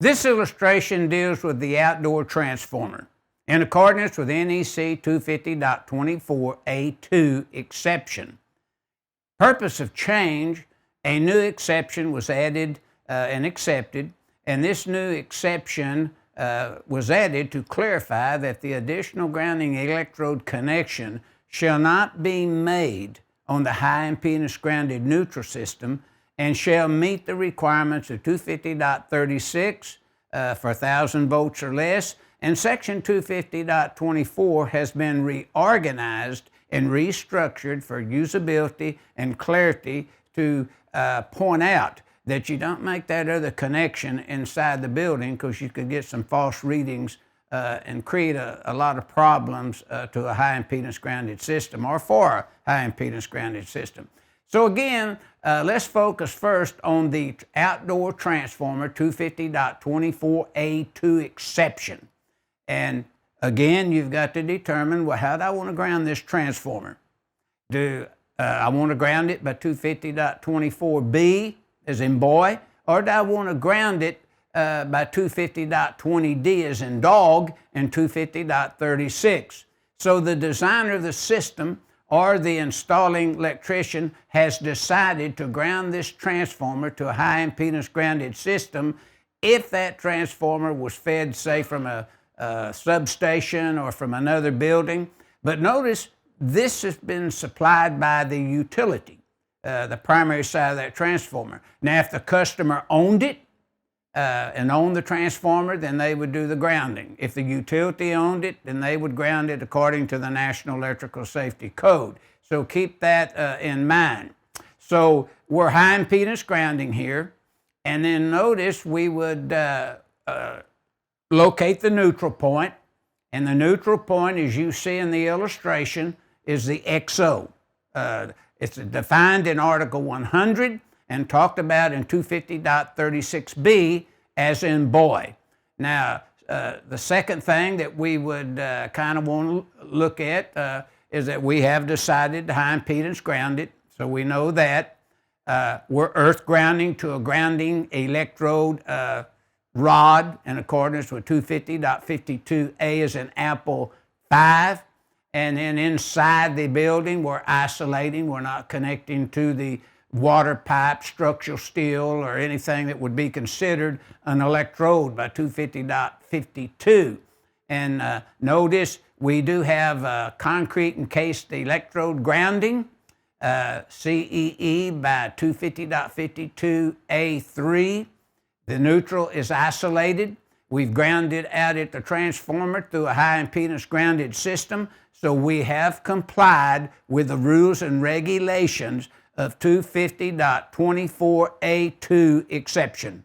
This illustration deals with the outdoor transformer in accordance with NEC 250.24A2 exception. Purpose of change, a new exception was added and accepted, and this new exception was added to clarify that the additional grounding electrode connection shall not be made on the high impedance grounded neutral system and shall meet the requirements of 250.36 for 1,000 volts or less, and Section 250.24 has been reorganized and restructured for usability and clarity to point out that you don't make that other connection inside the building, because you could get some false readings and create a lot of problems to a high impedance grounded system or for a high impedance grounded system. So again, let's focus first on the outdoor transformer 250.24A2 exception. And again, you've got to determine, well, how do I want to ground this transformer? Do I want to ground it by 250.24B, as in boy, or do I want to ground it by 250.20D, as in dog, and 250.36? So the designer of the system or the installing electrician has decided to ground this transformer to a high impedance grounded system if that transformer was fed, say, from a substation or from another building. But notice, this has been supplied by the utility, the primary side of that transformer. Now, if the customer owned it and owned the transformer, then they would do the grounding. If the utility owned it, then they would ground it according to the National Electrical Safety Code. So keep that in mind. So we're high impedance grounding here, and then notice we would locate the neutral point, and the neutral point, as you see in the illustration, is the XO. It's defined in Article 100 and talked about in 250.36B as in boy. Now, the second thing that we would kind of want to look at is that we have decided to high impedance ground it, so we know that. We're earth grounding to a grounding electrode rod in accordance with 250.52A as in apple 5. And then inside the building, we're isolating. We're not connecting to the water pipe, structural steel, or anything that would be considered an electrode by 250.52. And notice we do have concrete encased electrode grounding, CEE by 250.52A3. The neutral is isolated. We've grounded out at the transformer through a high impedance grounded system, so we have complied with the rules and regulations of 250.24A2 exception.